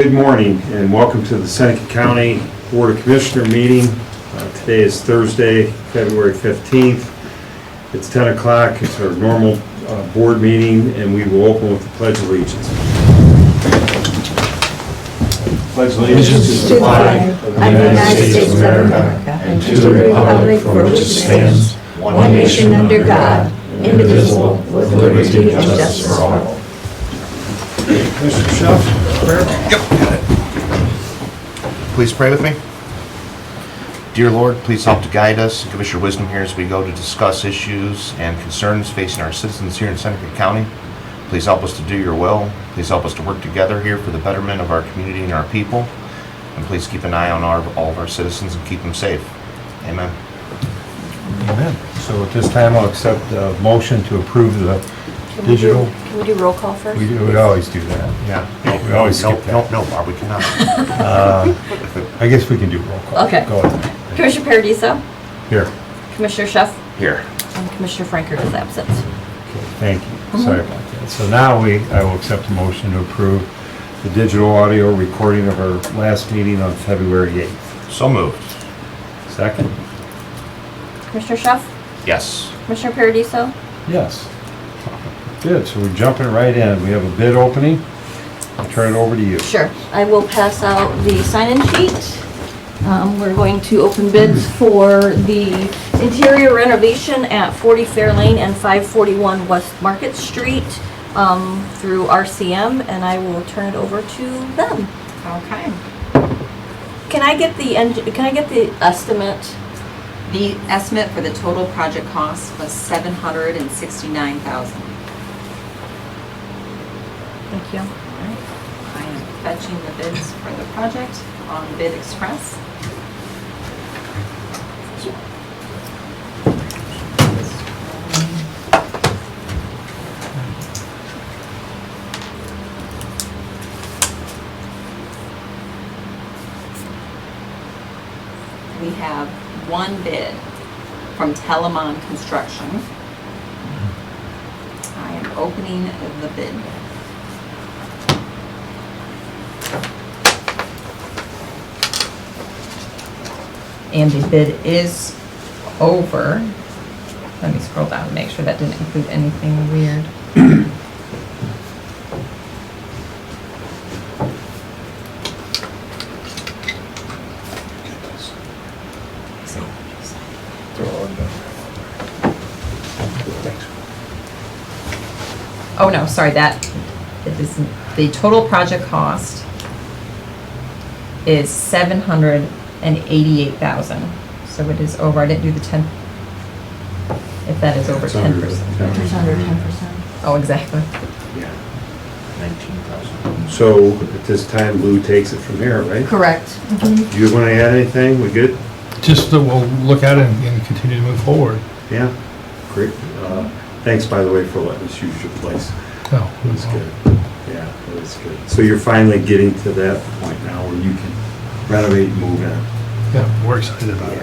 Good morning and welcome to the Seneca County Board of Commissioner meeting. Today is Thursday, February 15th. It's 10 o'clock. It's our normal board meeting and we will open with the Pledge of Allegiance. Pledge allegiance to the flag of the United States of America and to the republic for which it stands, one nation under God, indivisible, with liberty and justice for all. Mr. Schuff, prayer? Yep, got it. Please pray with me. Dear Lord, please help to guide us and give us your wisdom here as we go to discuss issues and concerns facing our citizens here in Seneca County. Please help us to do your will. Please help us to work together here for the betterment of our community and our people. And please keep an eye on all of our citizens and keep them safe. Amen. Amen. So at this time, I'll accept the motion to approve the digital. Can we do roll call first? We always do that. Yeah. We always skip that. No, Bob, we cannot. I guess we can do roll call. Okay. Go ahead. Commissioner Paradiso, Here. Commissioner Schuff, Here. and Commissioner Frankert is absent. Okay, thank you. Sorry about that. So now I will accept a motion to approve the digital audio recording of our last meeting on February 8th. So moved. Second? Commissioner Schuff, Yes. Commissioner Paradiso, Yes. Good, so we're jumping right in. We have a bid opening. I'll turn it over to you. sure. I will pass out the sign-in sheet. We're going to open bids for the interior renovation at 40 Fair Lane and 541 West Market Street through RCM, and I will turn it over to them. Okay. Can I get the estimate? The estimate for the total project cost was $769,000. Thank you. I am fetching the bids for the project on Bid Express. We have one bid from Telemon Construction. I am opening the bid. And the bid is over. Let me scroll down and make sure that didn't include anything weird. Oh, no, sorry, it is, the total project cost is $788,000. So it is over, I didn't do the 10, if that is over 10%. It's under 10%. Oh, exactly. Yeah. 19,000. So at this time, Lou takes it from here, right? Correct. Do you want to add anything? We good? Just we'll look at it and continue to move forward. Yeah. Great. Thanks, by the way, for letting us use your place. No, It was good. Yeah, it was good. So you're finally getting to that point now where you can renovate and move in. Yeah, we're excited about it.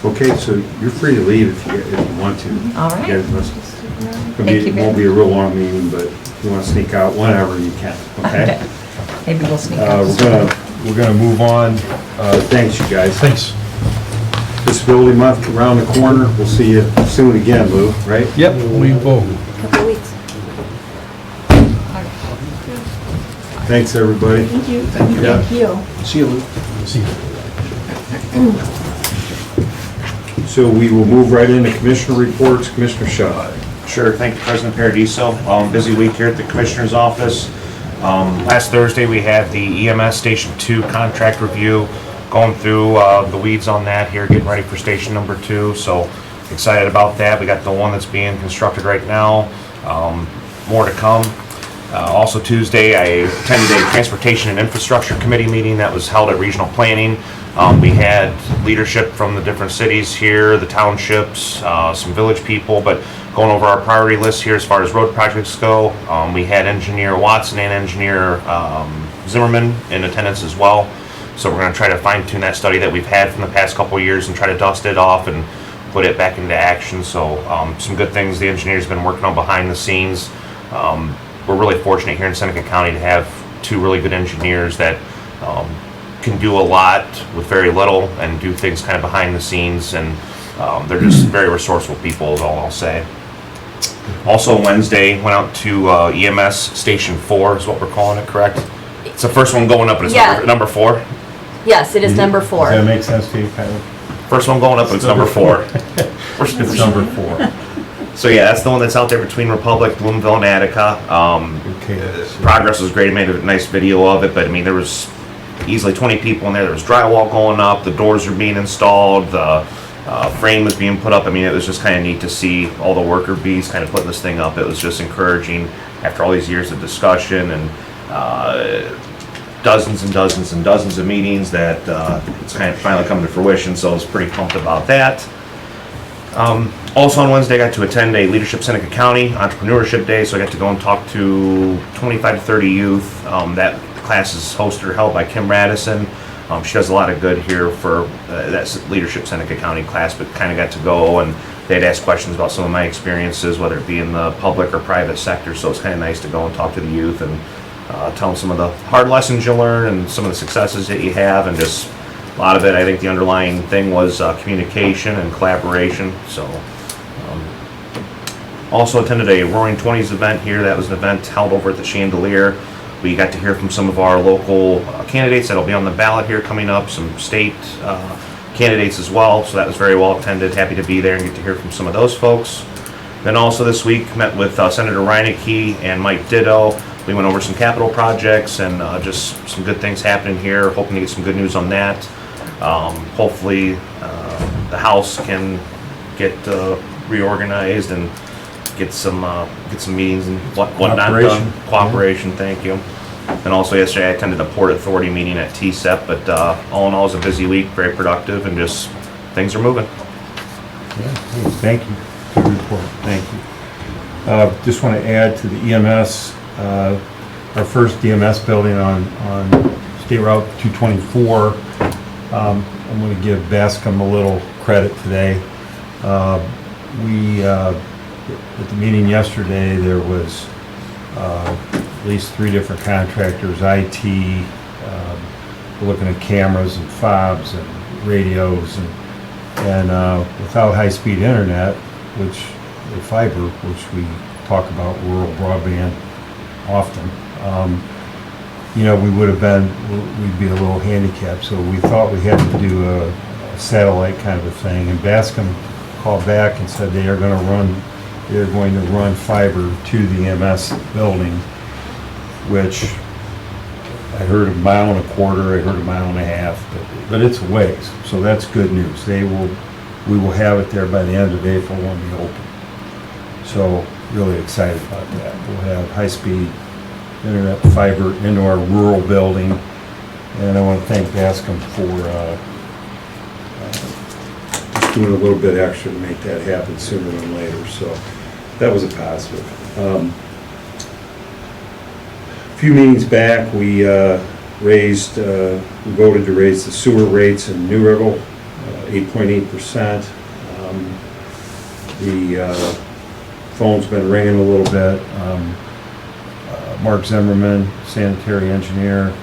Okay, so you're free to leave if you want to. All right. You guys must- Thank you, It won't be a real long meeting, but if you want to sneak out, whenever you can, okay? Maybe we'll sneak out. We're gonna move on. Thanks, you guys. Thanks. Disability Month around the corner. We'll see you soon again, Lou, right? Yep, we will. Couple of weeks. Thanks, everybody. Thank you. Thank you. Thank you. See you, Lou. See you. So we will move right into commissioner reports. Commissioner Shaw. Sure, thank you, President Paradiso. Busy week here at the Commissioner's office. Last Thursday, we had the EMS Station 2 contract review, going through the weeds on that here, getting ready for Station number 2, so excited about that. We got the one that's being constructed right now, more to come. Also Tuesday, I attended a Transportation and Infrastructure Committee meeting that was held at Regional Planning. We had leadership from the different cities here, the townships, some village people, but going over our priority list here as far as road projects go. We had Engineer Watson and Engineer Zimmerman in attendance as well. So we're going to try to fine tune that study that we've had from the past couple of years and try to dust it off and put it back into action. So some good things the engineer's been working on behind the scenes. We're really fortunate here in Seneca County to have two really good engineers that can do a lot with very little and do things kind of behind the scenes, and they're just very resourceful people is all I'll say. Also Wednesday, went out to EMS Station 4 is what we're calling it, correct? It's the first one going up, and it's Yeah. number 4? Yes, it is number Does 4. that make sense to you, kind of? First one going up, and it's number 4. It's number 4. So yeah, that's the one that's out there between Republic, Bloomville, and Attica. Okay. Progress was great. I made a nice video of it, but I mean, there was easily 20 people in there. There was drywall going up, the doors were being installed, the frame was being put up. I mean, it was just kind of neat to see all the worker bees kind of putting this thing up. It was just encouraging after all these years of discussion and dozens and dozens and dozens of meetings that it's kind of finally come to fruition, so I was pretty pumped about that. Also on Wednesday, I got to attend a Leadership Seneca County Entrepreneurship Day, so I got to go and talk to 25 to 30 youth. That class is hosted or held by Kim Radisson. She does a lot of good here for that Leadership Seneca County class, but kind of got to go and they'd ask questions about some of my experiences, whether it be in the public or private sector, so it's kind of nice to go and talk to the youth and tell them some of the hard lessons you learn and some of the successes that you have, and just a lot of it, I think the underlying thing was communication and collaboration. So, also attended a Roaring Twenties event here. That was an event held over at the Chandelier. We got to hear from some of our local candidates that'll be on the ballot here coming up, some state candidates as well. So that was very well attended. Happy to be there and get to hear from some of those folks. Then also this week met with Senator Reineke and Mike Ditto. We went over some capital projects and just some good things happening here. Hoping to get some good news on that. Hopefully the House can get reorganized and get some meetings and whatnot done. Cooperation, thank you. And also yesterday I attended a Port Authority meeting at TCEP, but all in all it was a busy week, very productive, and just things are moving. Yeah, thank you. Good report. Thank you. Just want to add to the EMS, our first EMS building on State Route 224. I'm going to give Bascom a little credit today. At the meeting yesterday, there was at least 3 different contractors, IT, we're looking at cameras and fobs and radios, and without high-speed internet, which the fiber, which we talk about rural broadband often, we'd be a little handicapped. So we thought we had to do a satellite kind of a thing, and Bascom called back and said they're going to run fiber to the EMS building, which I heard 1.25 miles, I heard 1.5 miles, but it's a ways, so that's good news. We will have it there by the end of April when we open. So really excited about that. We'll have high-speed internet fiber into our rural building, and I want to thank Bascom for just doing a little bit extra to make that happen sooner than later. So that was a positive. A few meetings back, we voted to raise the sewer rates in New Riddle, 8.8%. The phone's been ringing a little bit. Mark Zimmerman, sanitary engineer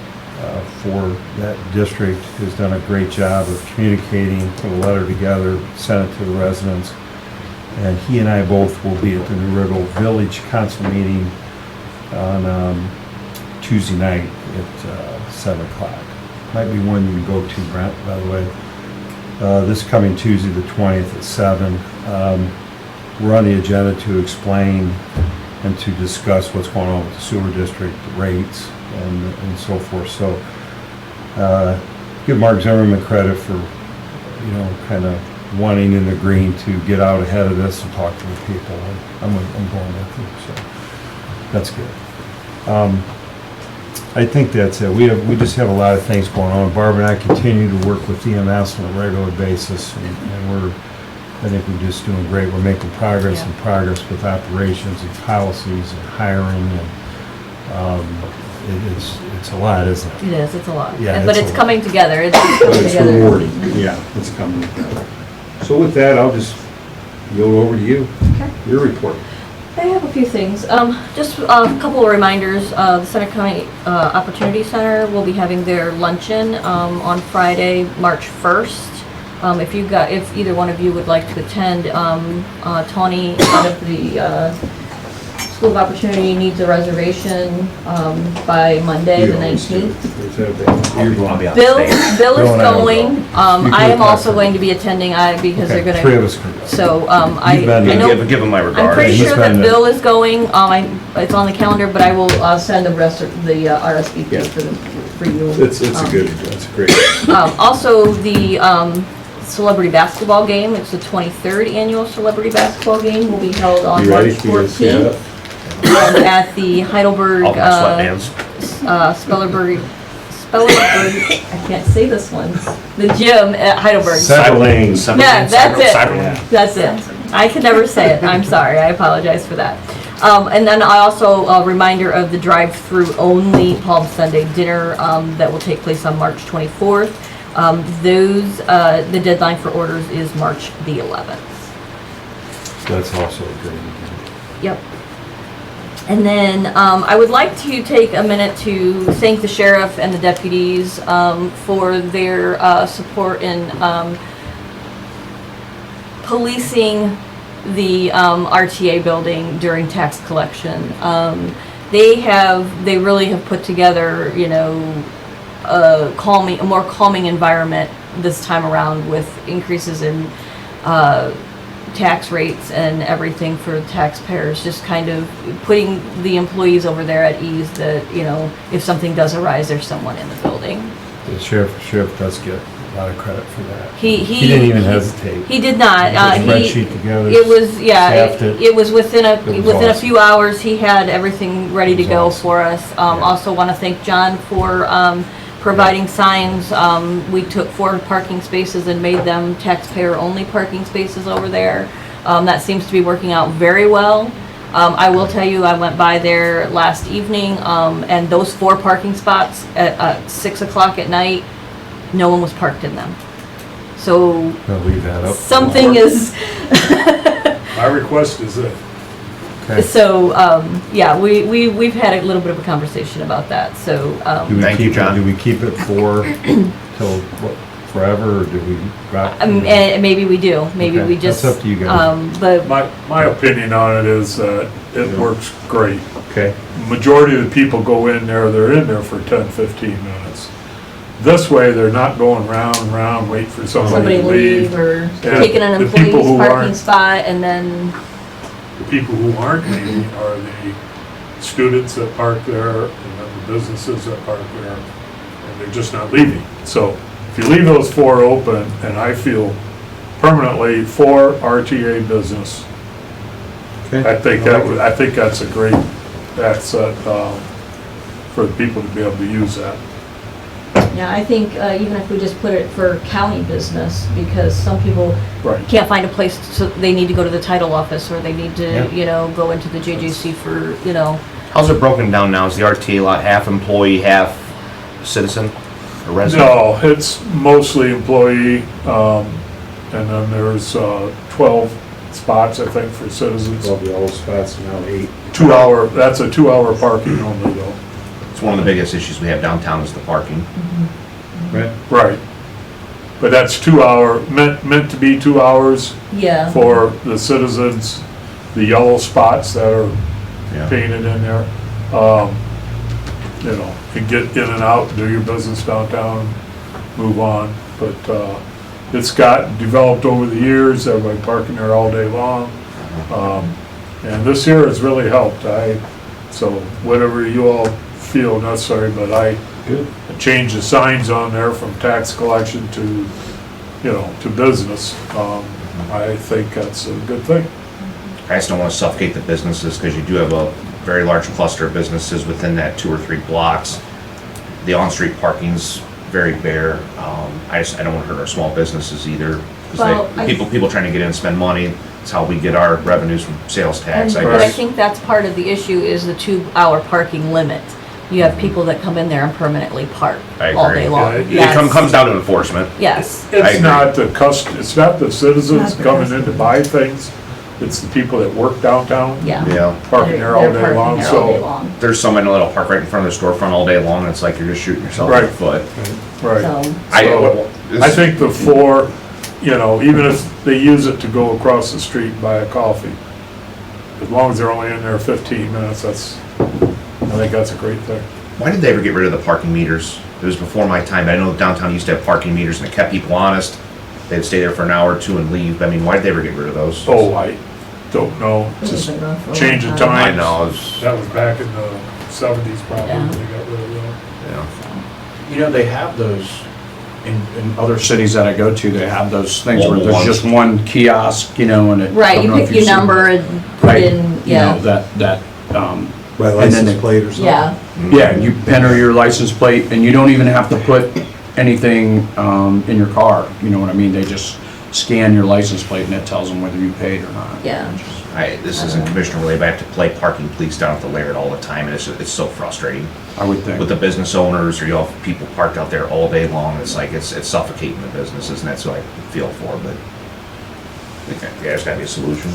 for that district, has done a great job of communicating, put a letter together, sent it to the residents. And he and I both will be at the New Riddle Village Council meeting on Tuesday night at 7 o'clock. Might be one you can go to, Brent, by the way. This coming Tuesday the 20th at 7. We're on the agenda to explain and to discuss what's going on with the sewer district, the rates, and so forth. So give Mark Zimmerman credit for, kind of wanting in the green to get out ahead of this and talk to the people. I'm going with you, so that's good. I think that's it. We just have a lot of things going on. Barb and I continue to work with EMS on a regular basis, and I think we're just doing great. We're making progress and progress with operations and policies and hiring, and it's a lot, isn't it? It is, it's a lot. Yeah, But it's it's a coming together. It's But coming it's together. rewarding. Yeah, it's coming together. So with that, I'll just yield over to you. Okay. Your report. I have a few things. Just a couple of reminders. The Center County Opportunity Center will be having their luncheon on Friday, March 1st. If either one of you would like to attend, Tony out of the School of Opportunity needs a reservation by Monday, the 19th. I'll be out Bill of state. is Bill and I will going. go. I am also talk. going to be attending because Okay, they're gonna. 3 of us can go. So You've been I know. Give him my I'm regards. pretty He's sure that been- Bill is going. It's on the calendar, but I will send the rest of the RSVP Yeah. for you. It's a great. Also, the celebrity basketball game. It's the 23rd annual celebrity basketball game. Will be held on You March ready? You gonna stand 14th at the Heidelberg. All my sweatbands. Spellerberg. I can't say this one. The gym at Heidelberg. Cyberlane. Yeah, that's it. Cyberlane. That's it. I can never say it. I'm sorry. I apologize for that. And then I also, a reminder of the drive-through only Palm Sunday dinner that will take place on March 24th. The deadline for orders is March the 11th. That's also a great event. Yep. And then I would like to take a minute to thank the sheriff and the deputies for their support in policing the RTA building during tax collection. They really have put together, a more calming environment this time around with increases in tax rates and everything for taxpayers, just kind of putting the employees over there at ease that, if something does arise, there's someone in the building. The sheriff does get a lot of credit for that. He didn't even hesitate. He did not. Put a spreadsheet together. It was, staffed it. it was within It was a awesome. few hours, he had everything ready to was go awesome. for us. Also want to thank John for providing signs. We took 4 parking spaces and made them taxpayer-only parking spaces over there. That seems to be working out very well. I will tell you, I went by there last evening, and those 4 parking spots at 6 o'clock at night, no one was parked in them. So I'll leave that up. something is, My request is that Okay. so, yeah, we've had a little bit of a conversation about that, so, Do we Thank you, keep it- John. Do we keep it till what, forever, or do we drop? and maybe we do, maybe Okay, we just. that's up to you guys. But, my opinion on it is that it works great. Okay. Majority of the people go in there, they're in there for 10, 15 minutes. This way, they're not going round and round, wait for somebody somebody to leave leave. or Yeah, taking an the people employee's who parking aren't- spot and then, The people who aren't leaving are the students that park there and then the businesses that park there, and they're just not leaving. So if you leave those 4 open, and I feel permanently for RTA business, I think that's a great asset for the people to be able to use that. yeah, I think even if we just put it for county business, because some people Right. can't find a place, so they need to go to the title office or they need to, Yeah. go into the JJC for, How's it broken down now? Is the RTA lot half employee, half citizen or resident? No, it's mostly employee, and then there's 12 spots, I think, for citizens. Well, the old spots now 8. 2-hour, that's a 2-hour parking only though. It's one of the biggest issues we have downtown is the parking. Right. Right. But that's 2-hour, meant to be 2 hours yeah. for the citizens, the yellow spots that are Yeah. painted in there. You get in and out, do your business downtown, move on. But it's got developed over the years, everybody parking there all day long. And this year has really helped. So whatever you all feel necessary, but I changed the signs on there from tax collection to, to business. I think that's a good thing. I just don't want to suffocate the businesses because you do have a very large cluster of businesses within that 2 or 3 blocks. The on-street parking's very bare. I don't want to hurt our small businesses either. Well, Because people trying to get in and spend money, it's how we get our revenues from sales tax. But I think that's part of the issue is the 2-hour parking limit. You have people that come in there and permanently park I all agree. day long. Yeah, It comes down to enforcement. Yes. I It's agree. not the it's not the citizens coming in to buy things. it's the people that work downtown, Yeah. Yeah. parking there all They're day parking long, there all day so, long. There's some in a little park right in front of the storefront all day long, and it's like you're just shooting yourself in the Right. foot. right. So, I think the 4, you know, even if they use it to go across the street and buy a coffee, as long as they're only in there 15 minutes, I think that's a great thing. Why did they ever get rid of the parking meters? It was before my time. I know downtown used to have parking meters and it kept people honest. They'd stay there for an hour or two and leave. I mean, why did they ever get rid of those? Oh, I don't know, it's just been going for a long change of time. I times. know. It's, That was back in the 70s probably, Yeah. when they got rid of them. yeah. You know, they have those in other cities that I go to, they have those things where Mobile there's ones. just one kiosk, you know, and it. I Right, don't you know if pick you've your seen- number and put Right, in, you know, yeah, that, By And then license they- plate or something? yeah. yeah, you enter your license plate and you don't even have to put anything, in your car, you know what I mean? They just scan your license plate and it tells them whether you paid or not. Yeah. This isn't commissioner related, but I have to play parking police down at the Laird all the time, and it's so frustrating. I would think. With the business owners, or you have people parked out there all day long, it's like, it's suffocating the businesses, and that's what I feel for, but I think, yeah, there's gotta be a solution.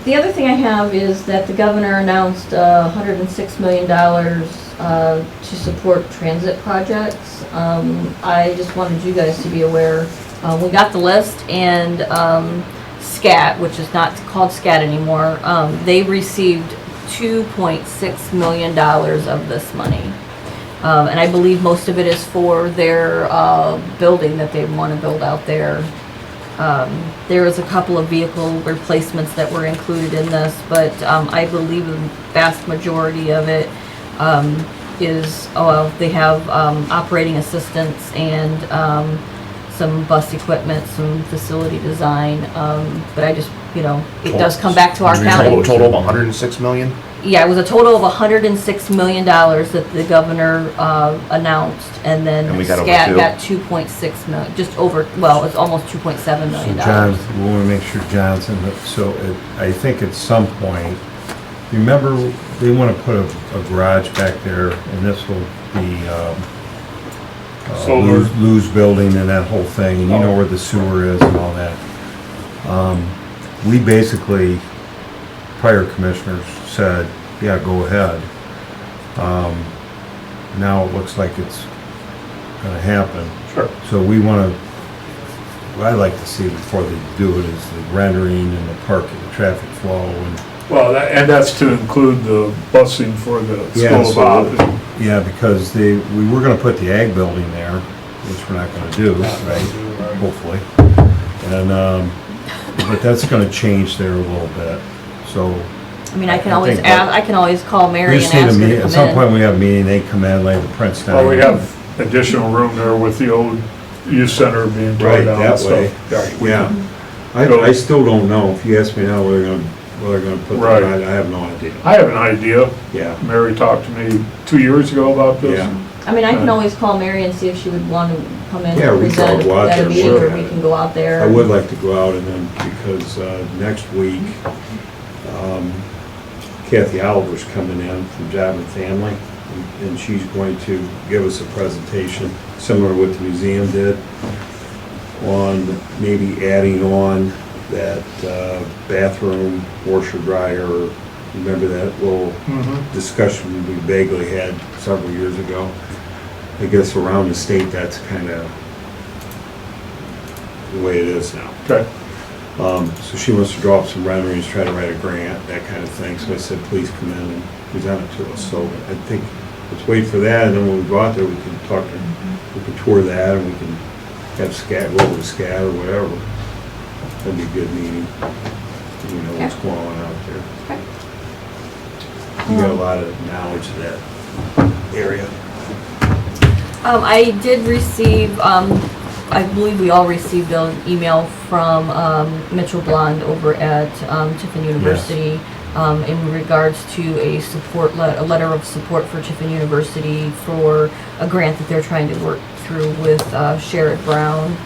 The other thing I have is that the governor announced $106 million to support transit projects. I just wanted you guys to be aware. We got the list, and SCAT, which is not called SCAT anymore, they received $2.6 million of this money. And I believe most of it is for their building that they want to build out there. There was a couple of vehicle replacements that were included in this, but I believe the vast majority of it is, they have operating assistance and some bus equipment, some facility design, but I just, you know, it does come back to our county. Total of 106 million? Yeah, it was a total of $106 million that the governor announced, and then And we got over SCAT two. got 2.6 million, just over, well, it's almost $2.7 So million. John, we want to make sure Johnson, I think at some point, remember, they want to put a garage back there, and this will be, Solar. Lou's building and that whole thing, and you know where the sewer is and all that. We basically, prior commissioners said, yeah, go ahead. Now it looks like it's gonna happen. Sure. So we wanna, what I'd like to see before they do it is the rendering and the parking, the traffic flow and, Well, that's to include the busing for the Yeah, School of so- Op. yeah, because we were gonna put the ag building there, which we're not gonna do, right? Hopefully. And, but that's gonna change there a little bit, so. I mean, I can I always think ask, I can always call We Mary and just need a ask her meeting, to at some come point in. we have a meeting, they come in, lay the prints down. Well, we have additional room there with the old youth center being torn Right, down that and way. stuff. Right, we Yeah. can- I still don't know. If you ask me now where they're gonna put Right. that, I have no idea. I have an idea. Yeah, Mary talked to me 2 years ago about this. yeah. I mean, I can always call Mary and see if she would want to come in Yeah, and we can all present go out at a there, meeting, look or at we it. can go out there. I would like to go out and then, because next week, Kathy Oliver's coming in from Job and Family, and she's going to give us a presentation, similar to what the museum did, on maybe adding on that bathroom washer dryer. Remember that little Mhm. discussion we vaguely had several years ago? I guess around the state, that's kind of the way it is now. Okay, So she wants to draw up some renderings, try to write a grant, that kind of thing. So I said, please come in and present it to us. So I think, let's wait for that, and then when we go out there, we can talk to, we can tour that, and we can have SCAT, go over to SCAT or whatever. That'd be a good meeting. You know what's going on out there. Okay. You got a lot of knowledge of that area. I did receive, I believe we all received an email from Mitchell Blond over at Tiffin University in regards to a letter of support for Tiffin University for a grant that they're trying to work through with Sherrod Brown.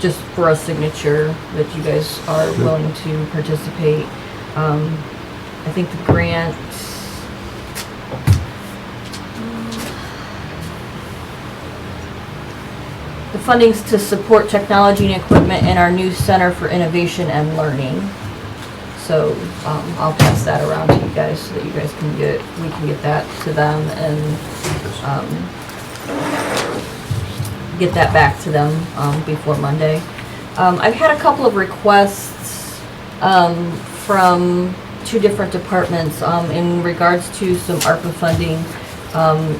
Just for a signature that you guys are willing to participate. I think the grant, The funding's to support technology and equipment in our new Center for Innovation and Learning. So, I'll pass that around to you guys so that you guys can we can get that to them and, get that back to them, before Monday. I've had a couple of requests, from 2 different departments, in regards to some ARPA funding,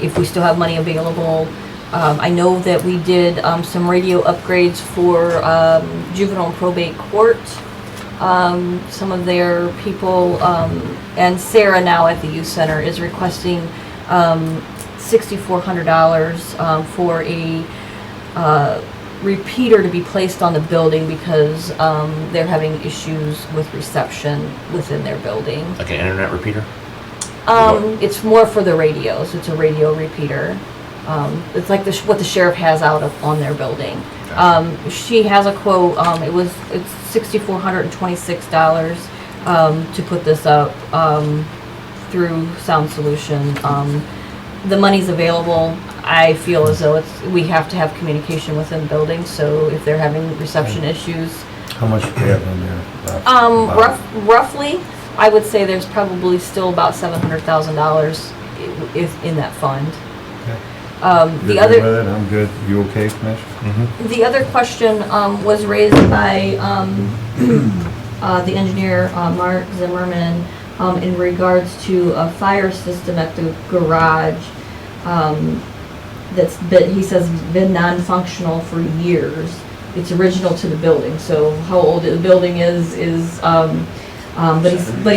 if we still have money available. I know that we did, some radio upgrades for, juvenile and probate court. Some of their people, and Sarah now at the youth center is requesting, $6,400, for a, repeater to be placed on the building because, they're having issues with reception within their building. Like an internet repeater? It's more for the radios. It's a radio repeater. It's like what the sheriff has out on their building. She has a quote. It's $6,426 to put this up through Sound Solution. The money's available. I feel as though we have to have communication within the building. So if they're having reception issues, How much do you have in there left? roughly, I would say there's probably still about $700,000 in that fund. You're The good other. with it? I'm good. You okay, Commissioner? The other question was raised by the engineer, Mark Zimmerman, in regards to a fire system at the garage he says been non-functional for years. It's original to the building, so how old the building is, but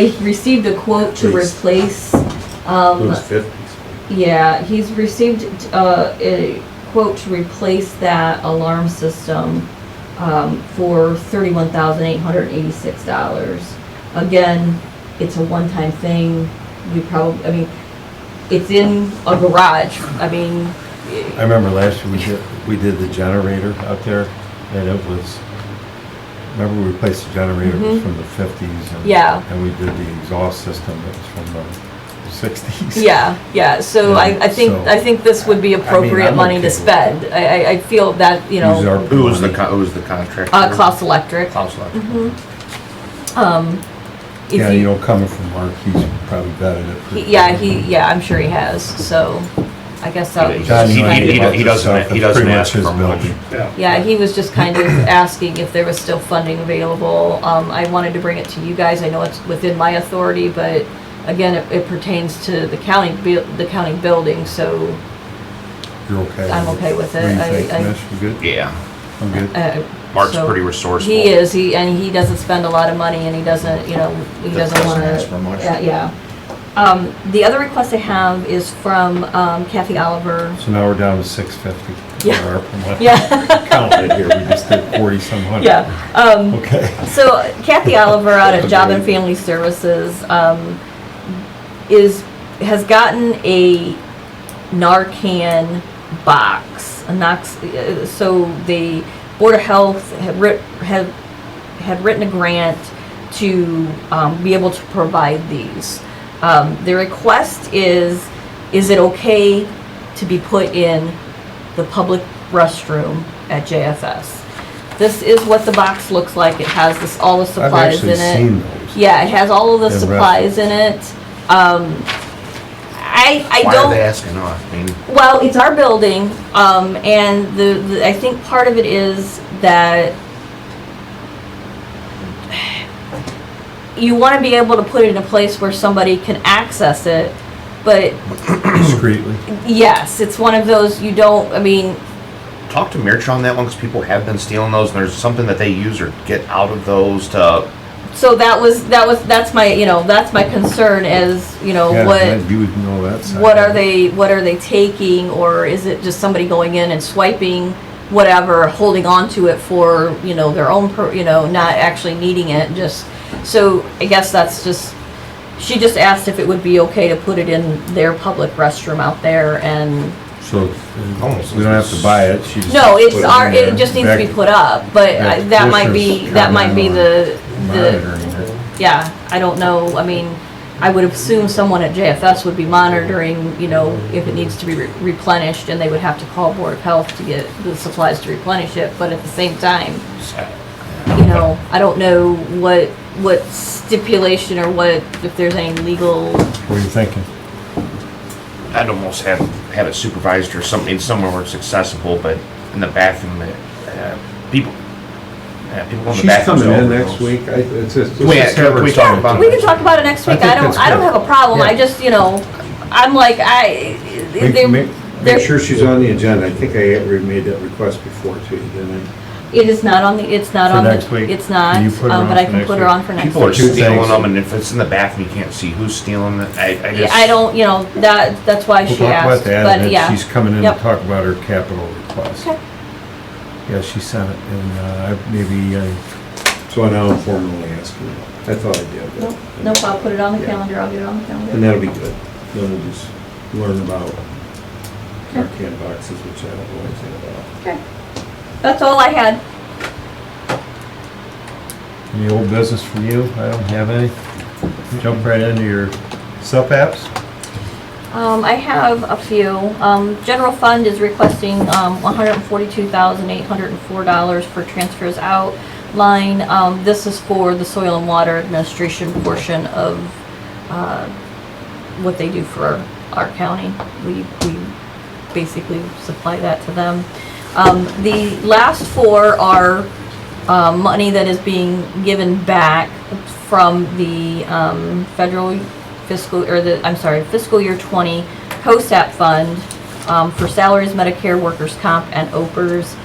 he received a quote to replace. Those 50s. Yeah, he's received a quote to replace that alarm system for $31,886. Again, it's a one-time thing. It's in a garage. I remember last year we did the generator out there, and it was, remember we replaced the generator, it was from the 50s. And, Yeah. And we did the exhaust system that was from the 60s. Yeah. So I think this would be appropriate I'm money okay to with spend. I feel that Use our Who was the money. contractor? Klaus Electric. Klaus Electric. If Yeah, you- coming from Mark, he's probably vetted it. pretty good. I'm sure he has. So I guess that was John, just you know, kind of- he doesn't- It's he doesn't pretty much ask his for much. building. Yeah, he was just kind of asking if there was still funding available. I wanted to bring it to you guys. I know it's within my authority, but again, it pertains to the county building, so You're okay? I'm okay with it. What do you think, I- Commish? You good? Yeah. I'm good. Mark's so pretty resourceful. He is. He doesn't spend a lot of money, and he doesn't. He doesn't want to. ask for much. Yeah. The other request I have is from Kathy Oliver. So now we're down to 650. Yeah. Yeah. Counted here, we just did 40-some hundred. Yeah. Okay. So Kathy Oliver out at Job and Family Services has gotten a Narcan box. So the Board of Health had written a grant to be able to provide these. The request is it okay to be put in the public restroom at JFS? This is what the box looks like. It has all the I've supplies actually in it. seen those. Yeah, it has all of the In supplies in it. I Why don't. are they asking us? Well, it's our building, and I think part of it is that you want to be able to put it in a place where somebody can access it, but Discreetly. yes, it's one of those you don't. Talk to Mirch on that one, because people have been stealing those, and there's something that they use or get out of those to. So that's my concern as Yeah, what. you would know that side. What are they taking, or is it just somebody going in and swiping whatever, holding on to it for their own not actually needing it, just so I guess that's just, she just asked if it would be okay to put it in their public restroom out there. And So we don't have to buy it, she just. no, it's put our, in there. it just needs to be Back- put up, but back that might be commissioners the monitoring it. yeah, I don't know, I would assume someone at JFS would be monitoring, you know, if it needs to be replenished, and they would have to call Board of Health to get the supplies to replenish it, but at the same time, you know, I don't know what stipulation or if there's any legal, What are you thinking? I'd almost have it supervised or something, somewhere where it's accessible, but in the bathroom, people go in the She's bathrooms. coming in over next those. week. It's just. Can we talk about we it? can talk about it next I week, think I don't that's good. have a problem, I Yeah. just, you know, I'm like, Make sure she's on the agenda. I think I made that request before too, didn't it is not on the, it's not For on the, next week? it's not, Can you put her on but I for can next put her week? on for next People are week. Two stealing things. them, and if it's in the bathroom, you can't see who's stealing it. I just. I don't, you know, that's why We'll she talk about asked, that, but and then yeah. she's coming in to Yep. talk about her capital request. Okay. Yeah, she sent it, and maybe, I? So now I'm formally asking you. I thought I did. but- Nope, I'll put it on the Yeah. calendar, I'll get it on the And calendar. that'll be good. Then we'll just learn about our can boxes, which I don't know anything about. Okay. That's all I had. any old business from you? I don't have any. Jump right into your sub-apps. I have a few. General fund is requesting, $142,804 for transfers out line. This is for the Soil and Water Administration portion of, what they do for our county. We basically supply that to them. The last four are, money that is being given back from the, fiscal year 20 COSAP fund, for salaries, Medicare, workers' comp, and OPERS.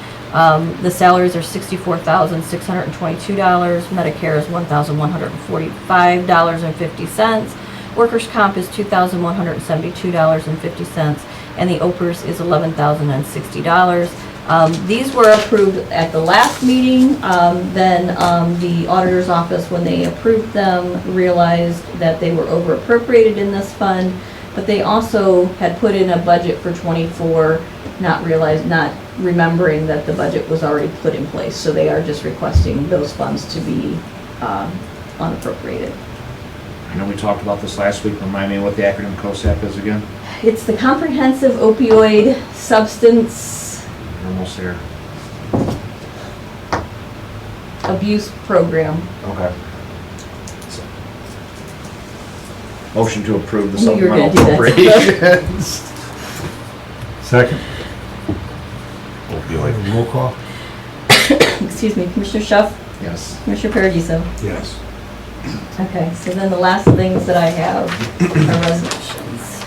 The salaries are $64,622, Medicare is $1,145.50, workers' comp is $2,172.50, and the OPERS is $11,060. These were approved at the last meeting, then the auditor's office, when they approved them, realized that they were over appropriated in this fund, but they also had put in a budget for '24, not remembering that the budget was already put in place, so they are just requesting those funds to be unappropriated. I know we talked about this last week. Remind me what the acronym COSAP is again? It's the Comprehensive Opioid Substance We're almost there. Abuse Program. Okay. Motion to approve the Knew you were supplemental gonna do that. appropriations. Second, Opioid. roll call. Excuse me, Commissioner Schuff, Yes. Commissioner Paradiso. Yes. Okay, so then the last things that I have are resolutions.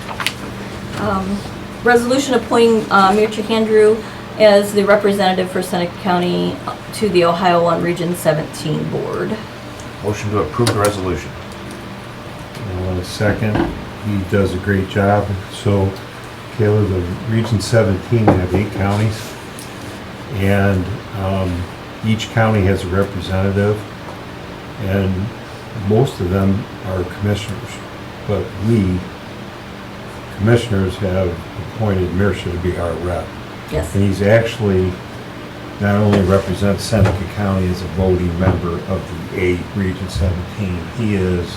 Resolution appointing Mircha Handrew as the representative for Seneca County to the Ohio One Region 17 Board. Motion to approve the resolution. Second, he does a great job. So, Kayla, the Region 17, we have 8 counties, and each county has a representative, and most of them are commissioners, but we, commissioners, have appointed Mircha to be our rep. Yes. And he's actually not only represents Seneca County as a voting member of the 8 Region 17, he is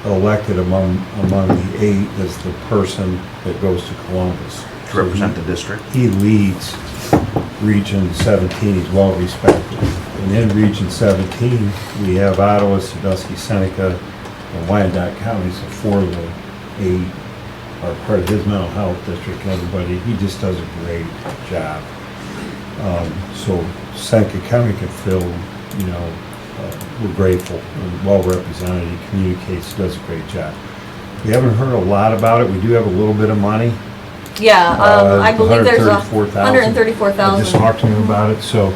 elected among the 8 as the person that goes to Columbus. To represent the district. He leads Region 17, he's well respected. And in Region 17, we have Ottawa, Sandusky, Seneca, and Wyandotte counties, so 4 of the 8 are part of his mental health district, and everybody, he just does a great job. So Seneca County can feel, you know, we're grateful and well represented, he communicates, does a great job. We haven't heard a lot about it, we do have a little bit of money. Yeah, I believe there's a $134,000. I just $134,000. talked to him about it, so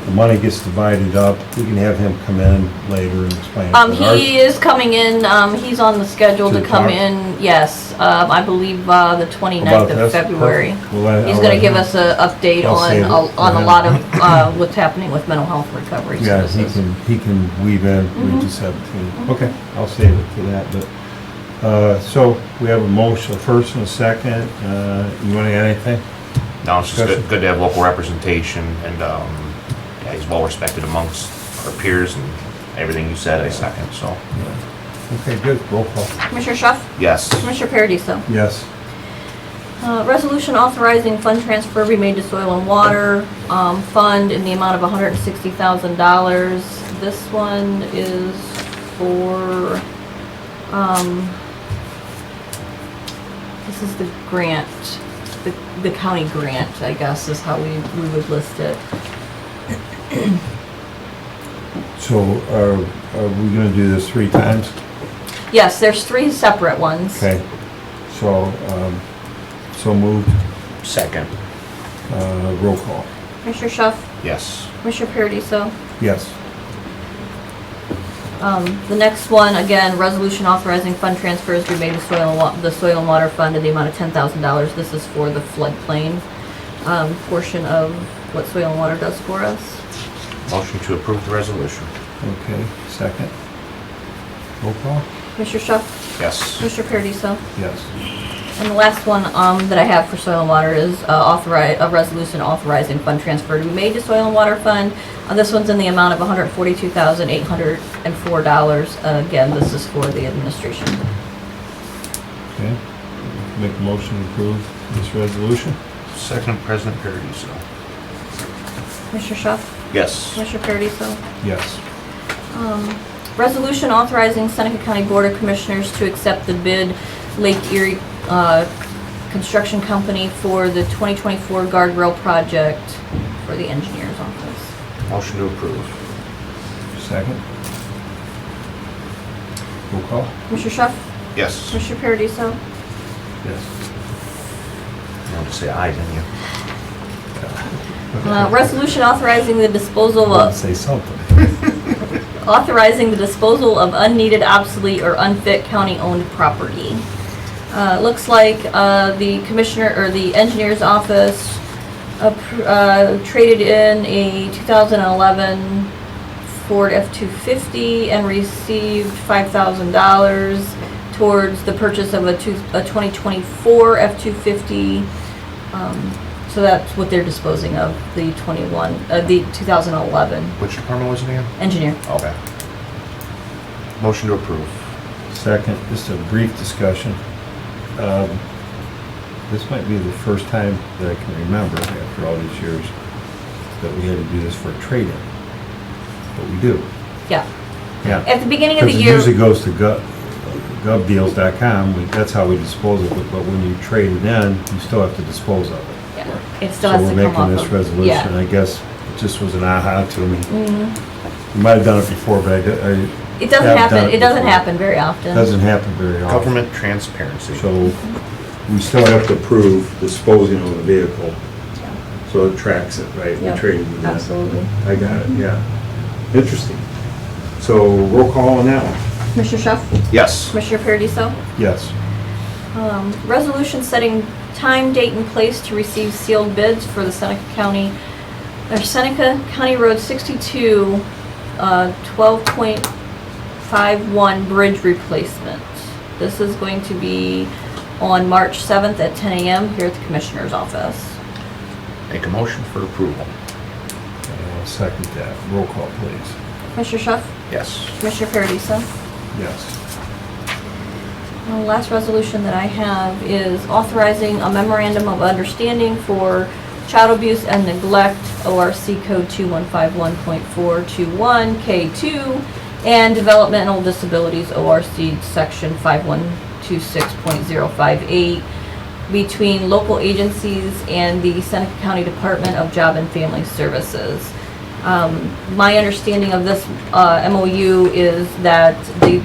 the money gets divided up. We can have him come in later and explain it. But He is coming in, he's on the schedule to To come talk? in, yes, I believe, the 29th About of this? February. Perfect. Well, He's I'll gonna let give him- us an update I'll save it on for a him. lot of, what's happening with mental health recovery Yeah, services. he can weave in Region 17. Okay, I'll save it for that, but, so we have a motion, a first and a second. You want to add anything? No, it's just Discussion. good to have local representation, and yeah, he's well respected amongst our peers, and everything you said, I second, so. Okay, good, roll call. Commissioner Schuff, Yes. Commissioner Paradiso. Yes. Resolution authorizing fund transfer be made to Soil and Water Fund in the amount of $160,000. This one is for, this is the grant, the county grant, I guess, is how we would list it. So are we gonna do this 3 times? Yes, there's 3 separate ones. Okay, so, so moved, Second. roll call. Commissioner Schuff, Yes. Commissioner Paradiso. Yes. The next one, again, resolution authorizing fund transfers to be made to the Soil and Water Fund in the amount of $10,000. This is for the floodplain portion of what Soil and Water does for us. Motion to approve the resolution. Okay, second. Roll call? Commissioner Schuff, Yes. Commissioner Paradiso. Yes. And the last one that I have for Soil and Water is a resolution authorizing fund transfer to be made to Soil and Water Fund. This one's in the amount of $142,804. Again, this is for the administration. Okay. Make a motion to approve this resolution? Second, President Paradiso. Commissioner Schuff, Yes. Commissioner Paradiso. Yes. Resolution authorizing Seneca County Board of Commissioners to accept the bid Lake Erie Construction Company for the 2024 guardrail project for the engineer's office. Motion to approve. Second. Roll call? Commissioner Schuff, Yes. Commissioner Paradiso. Yes. You wanted to say aye, didn't you? Resolution authorizing the disposal of Say something. unneeded, obsolete, or unfit county-owned property. Looks like the commissioner or the engineer's office traded in a 2011 Ford F-250 and received $5,000 towards the purchase of a 2024 F-250. So that's what they're disposing of, the 2011 Which department was it again? engineer. Okay. Motion to approve. Second, just a brief discussion. This might be the first time that I can remember, after all these years, that we had to do this for a trade-in. But we do. Yeah. Yeah. At the beginning of the Because it year. usually goes to govdeals.com, that's how we dispose of it, but when you trade it in, you still have to dispose of it. Yeah, it still So has we're to come making off this of. resolution, Yeah. I guess it just was an aha to me. Mhm. You might have done it before, but It doesn't I've done happen, it it doesn't before. happen very often. doesn't happen very often. Government transparency. So we still have to prove disposing of the vehicle, so it tracks it, right? We Yeah, traded it in. absolutely. I got it, yeah. Interesting. So roll call on that one? Commissioner Schuff, Yes. Commissioner Paradiso. Yes. Resolution setting time, date, and place to receive sealed bids for the Seneca County Road 62, 12.51 bridge replacement. This is going to be on March 7th at 10 a.m. here at the Commissioner's office. Make a motion for approval. I'll second that. Roll call, please. Commissioner Schuff, Yes. Commissioner Paradiso. Yes. The last resolution that I have is authorizing a memorandum of understanding for child abuse and neglect, ORC code 2151.421 K2, and developmental disabilities, ORC section 5126.058, between local agencies and the Seneca County Department of Job and Family Services. My understanding of this MOU is that the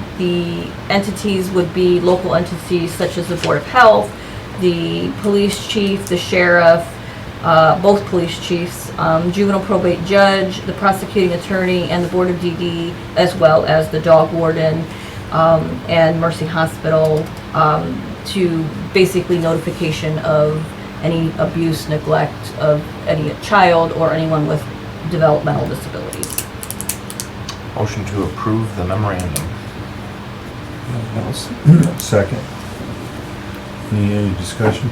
entities would be local entities such as the Board of Health, the police chief, the sheriff, both police chiefs, juvenile probate judge, the prosecuting attorney, and the Board of DD, as well as the dog warden and Mercy Hospital, to basically notification of any abuse, neglect of any child or anyone with developmental disabilities. Motion to approve the memorandum. Second. Any discussion?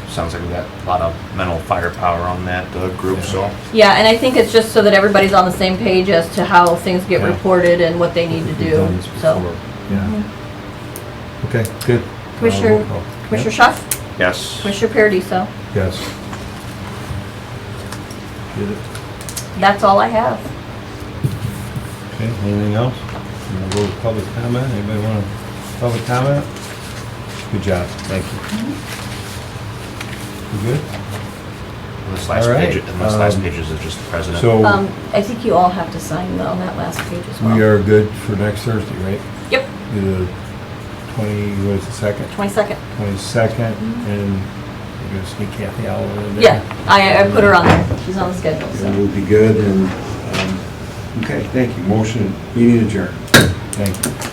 Sounds like we got a lot of mental firepower on that group, so. Yeah, and I think it's just so that everybody's on the same page as to how things get Yeah. reported and what they need to We've do, done this so. before. Yeah. Okay, good. Commissioner, Roll call. Commissioner Schuff, Yes. Commissioner Paradiso. Yes. Get it. That's all I have. Okay, anything else? We'll go to public comment. Anybody want to public comment? Good job, thank you. You good? This last All right, page, and this last page is just the president. So I think you all have to sign on that last page as well. we are good for next Thursday, right? Yep, The what is the second? 22nd. 22nd, and you're gonna sneak Kathy out over there? Yeah, I put her on there. She's on the schedule, And so. we'll be good, and, okay, thank you. Motion, meeting adjourned. Thank you.